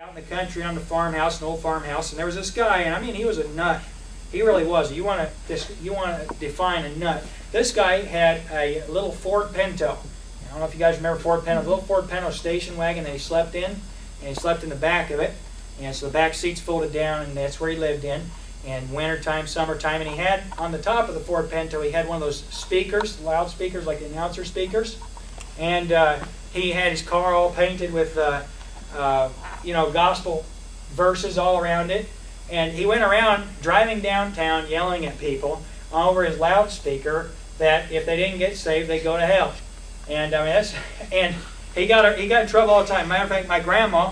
Out in the country on the farmhouse, an old farmhouse, and there was this guy, and I mean, he was a nut. He really was. You want to define a nut. This guy had a little Ford Pinto. I don't know if you guys remember Ford Pinto. A little Ford Pinto station wagon that he slept in, and he slept in the back of it. And so the back seats folded down, and that's where he lived in. And wintertime, summertime, and he had on the top of the Ford Pinto, he had one of those speakers, loudspeakers, like the announcer speakers. And he had his car all painted with gospel verses all around it. And he went around driving downtown yelling at people over his loudspeaker that if they didn't get saved, they'd go to hell. And I mean, and he got in trouble all the time. Matter of fact, my grandma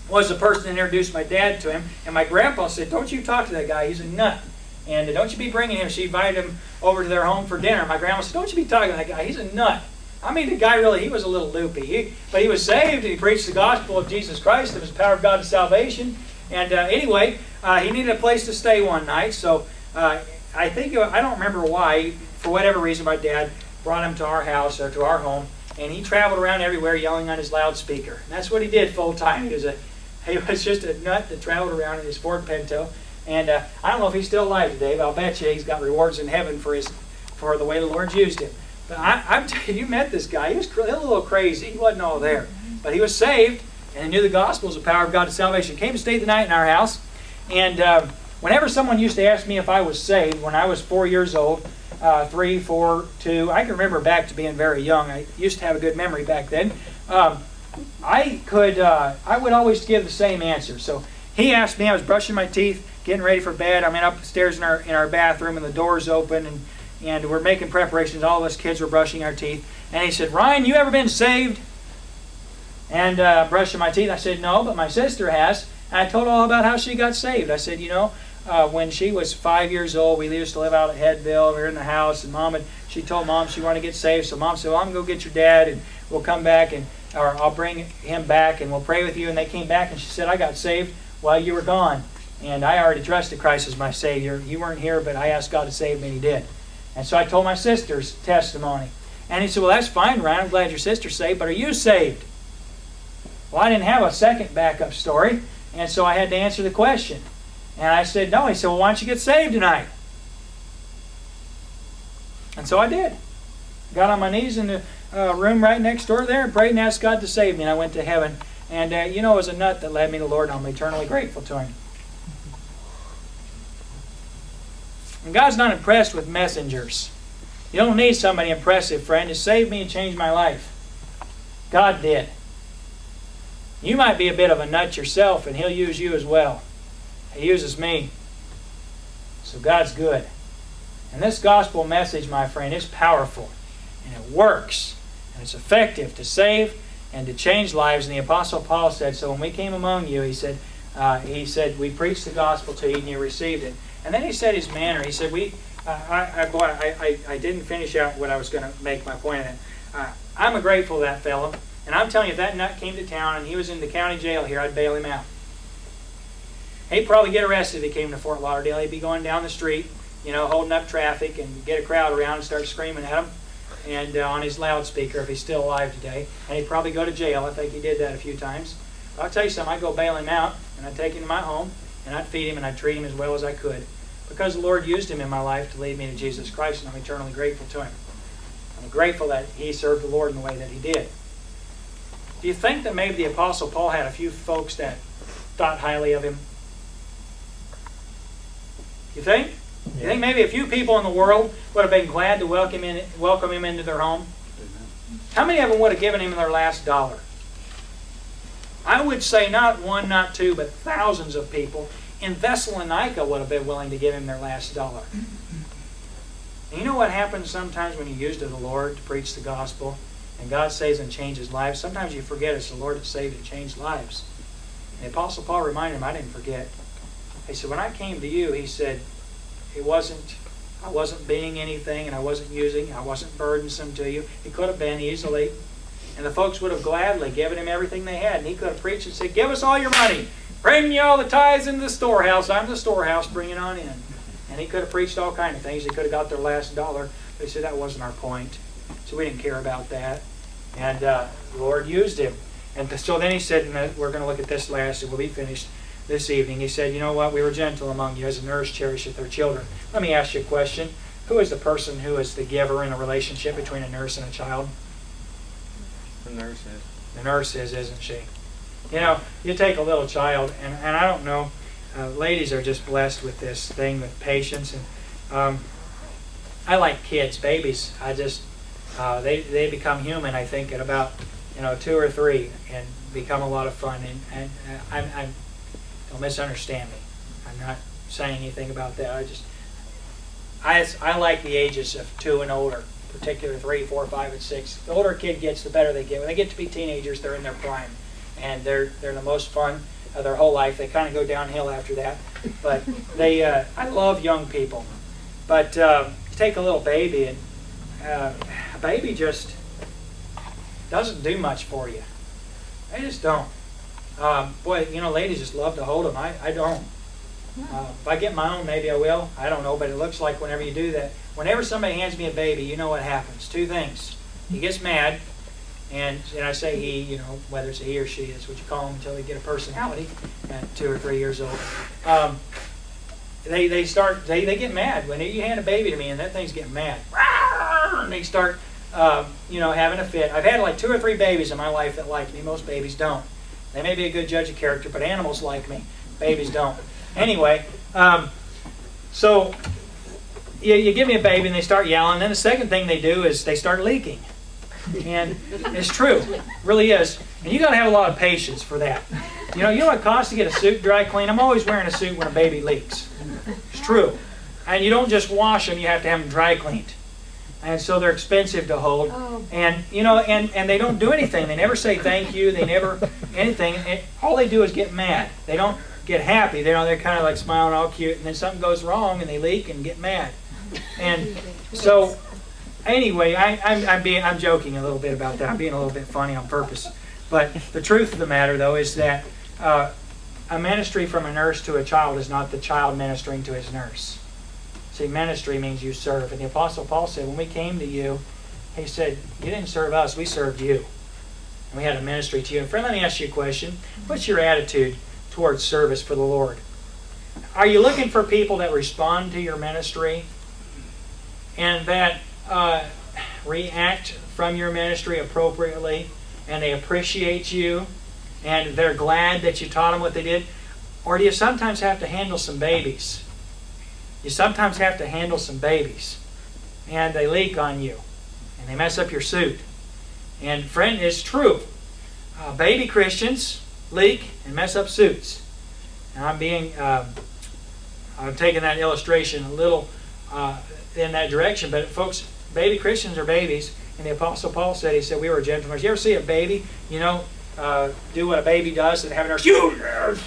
was the person that introduced my dad to him. And my grandpa said, "Don't you talk to that guy, he's a nut. And don't you be bringing him." She invited him over to their home for dinner. My grandma said, "Don't you be talking to that guy, he's a nut." I mean, the guy really, he was a little loopy. But he was saved, and he preached the gospel of Jesus Christ, of His power of God to salvation. And anyway, he needed a place to stay one night. So I don't remember why, for whatever reason, my dad brought him to our house, or to our home. And he traveled around everywhere yelling on his loudspeaker. And that's what he did full time. He was just a nut that traveled around in his Ford Pinto. And I don't know if he's still alive today, but I'll bet you he's got rewards in heaven for the way the Lord used him. But I'm telling you, you met this guy. He was a little crazy. He wasn't all there. But he was saved, and he knew the gospel was the power of God to salvation. He came to stay the night in our house. And whenever someone used to ask me if I was saved when I was 4 years old, 3, 4, 2, I can remember back to being very young. I used to have a good memory back then. I would always give the same answer. So he asked me, I was brushing my teeth, getting ready for bed. I'm upstairs in our bathroom, and the door's open, and we're making preparations. All of us kids were brushing our teeth. And he said, "Ryan, you ever been saved?" And brushing my teeth, I said, "No, but my sister has." And I told her all about how she got saved. I said, when she was 5 years old, we used to live out at Headville. We were in the house, and she told Mom she wanted to get saved. So Mom said, "Well, I'm going to go get your dad, and we'll come back, or I'll bring him back, and we'll pray with you." And they came back, and she said, "I got saved while you were gone. And I already trusted Christ as my Savior. You weren't here, but I asked God to save me, and He did." And so I told my sister's testimony. And he said, "Well, that's fine, Ryan. I'm glad your sister's saved, but are you saved?" Well, I didn't have a second backup story, and so I had to answer the question. And I said, "No." He said, "Well, why don't you get saved tonight?" And so I did. Got on my knees in the room right next door there and prayed and asked God to save me, and I went to heaven. And it was a nut that led me to the Lord, and I'm eternally grateful to Him. And God's not impressed with messengers. You don't need somebody impressive, friend, to save me and change my life. God did. You might be a bit of a nut yourself, and He'll use you as well. He uses me. So God's good. And this gospel message, my friend, is powerful. And it works. And it's effective to save and to change lives. And the Apostle Paul said, so when we came among you, he said, we preached the gospel to you and you received it. And then he said his manner. He said, I didn't finish out what I was going to make my point of that. I'm grateful to that fellow. And I'm telling you, if that nut came to town and he was in the county jail here, I'd bail him out. He'd probably get arrested if he came to Fort Lauderdale. He'd be going down the street, holding up traffic and get a crowd around and start screaming at him. And on his loudspeaker, if he's still alive today. And he'd probably go to jail. I think he did that a few times. But I'll tell you something, I'd go bail him out, and I'd take him to my home, and I'd feed him, and I'd treat him as well as I could. Because the Lord used him in my life to lead me to Jesus Christ, and I'm eternally grateful to Him. I'm grateful that he served the Lord in the way that he did. Do you think that maybe the Apostle Paul had a few folks that thought highly of him? You think? Yeah. You think maybe a few people in the world would have been glad to welcome him into their home? How many of them would have given him their last dollar? I would say not one, not two, but thousands of people in Thessalonica would have been willing to give him their last dollar. And you know what happens sometimes when you use to the Lord to preach the gospel and God saves and changes lives? Sometimes you forget it's the Lord that saved and changed lives. And the Apostle Paul reminded him, I didn't forget. He said, when I came to you, he said, I wasn't being anything, and I wasn't burdensome to you. He could have been easily. And the folks would have gladly given him everything they had. And he could have preached and said, give us all your money. Bring you all the tithes into the storehouse. I'm the storehouse. Bring it on in. And he could have preached all kinds of things. He could have got their last dollar. But he said that wasn't our point. So we didn't care about that. And the Lord used him. And so then he said, and we're going to look at this last, and we'll be finished this evening. He said, you know what, we were gentle among you as a nurse cherisheth her children. Let me ask you a question. Who is the person who is the giver in a relationship between a nurse and a child? The nurse is. The nurse is, isn't she? You know, you take a little child, and I don't know, ladies are just blessed with this thing with patience. And I like kids, babies. I just, they become human, I think, at about 2 or 3, and become a lot of fun. And don't misunderstand me. I'm not saying anything about that. I like the ages of 2 and older, particularly 3, 4, 5, and 6. The older a kid gets, the better they get. When they get to be teenagers, they're in their prime, and they're the most fun of their whole life. They kind of go downhill after that. But I love young people. But you take a little baby, and a baby just doesn't do much for you. They just don't. Boy, ladies just love to hold them. I don't. If I get my own, maybe I will. I don't know, but it looks like whenever you do that, whenever somebody hands me a baby, you know what happens. 2 things. He gets mad, and I say he, whether it's a he or she, that's what you call them until they get a personality at 2 or 3 years old. They get mad when you hand a baby to me, and that thing's getting mad. And they start, having a fit. I've had like 2 or 3 babies in my life that like me. Most babies don't. They may be a good judge of character, but animals like me. Babies don't. Anyway, so you give me a baby and they start yelling. Then the second thing they do is they start leaking. And it's true. It really is. And you got to have a lot of patience for that. You know what it costs to get a suit dry cleaned? I'm always wearing a suit when a baby leaks. It's true. And you don't just wash them, you have to have them dry cleaned. And so they're expensive to hold. And and they don't do anything. They never say thank you. They never anything. And all they do is get mad. They don't get happy. They're kind of like smiling all cute, and then something goes wrong and they leak and get mad. And so anyway, I'm joking a little bit about that. I'm being a little bit funny on purpose. But the truth of the matter, though, is that a ministry from a nurse to a child is not the child ministering to his nurse. See, ministry means you serve. And the Apostle Paul said, when we came to you, he said, you didn't serve us, we served you. And we had a ministry to you. And friend, let me ask you a question. What's your attitude towards service for the Lord? Are you looking for people that respond to your ministry and that react from your ministry appropriately, and they appreciate you and they're glad that you taught them what they did? Or do you sometimes have to handle some babies? You sometimes have to handle some babies, and they leak on you and they mess up your suit. And friend, it's true. Baby Christians leak and mess up suits. And I'm taking that illustration a little in that direction, but folks, baby Christians are babies, and the Apostle Paul said, he said, we were gentlemen. You ever see a baby, do what a baby does and have a nurse, get mad?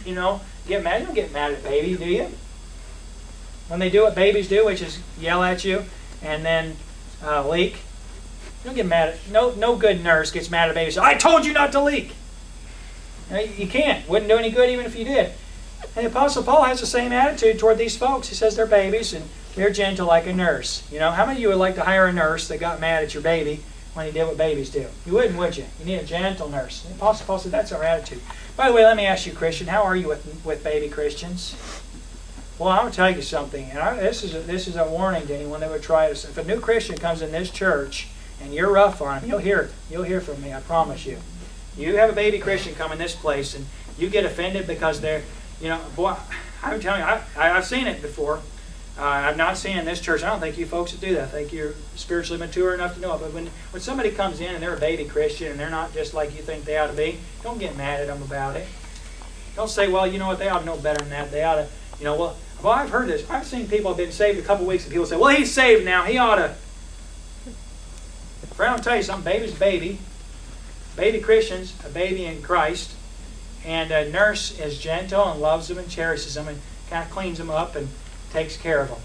You don't get mad at a baby, do you? When they do what babies do, which is yell at you and then leak, you don't get mad at. No good nurse gets mad at a baby and says, I told you not to leak. You can't. Wouldn't do any good even if you did. And the Apostle Paul has the same attitude toward these folks. He says they're babies and they're gentle like a nurse. How many of you would like to hire a nurse that got mad at your baby when he did what babies do? You wouldn't, would you? You need a gentle nurse. And the Apostle Paul said that's our attitude. By the way, let me ask you, Christian, how are you with baby Christians? Well, I'm going to tell you something. And this is a warning to anyone that would try this. If a new Christian comes in this church and you're rough on him, you'll hear from me, I promise you. You have a baby Christian come in this place and you get offended because they're, boy, I'm telling you, I've seen it before. I've not seen it in this church. I don't think you folks would do that. I think you're spiritually mature enough to know it. But when somebody comes in and they're a baby Christian and they're not just like you think they ought to be, don't get mad at them about it. Don't say, well, you know what, they ought to know better than that. They ought to, well, I've heard this. I've seen people have been saved a couple weeks and people say, well, he's saved now. He ought to. Friend, I'll tell you something. Baby's a baby. Baby Christian's a baby in Christ. And a nurse is gentle and loves them and cherishes them and kind of cleans them up and takes care of them.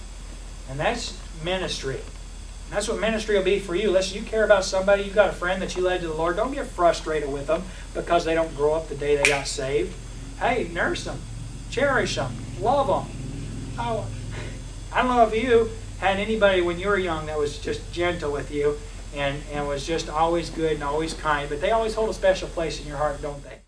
And that's ministry. And that's what ministry will be for you. Listen, you care about somebody, you've got a friend that you led to the Lord, don't get frustrated with them because they don't grow up the day they got saved. Hey, nurse them. Cherish them. Love them. Oh, I don't know if you had anybody when you were young that was just gentle with you and was just always good and always kind. But they always hold a special place in your heart, don't they?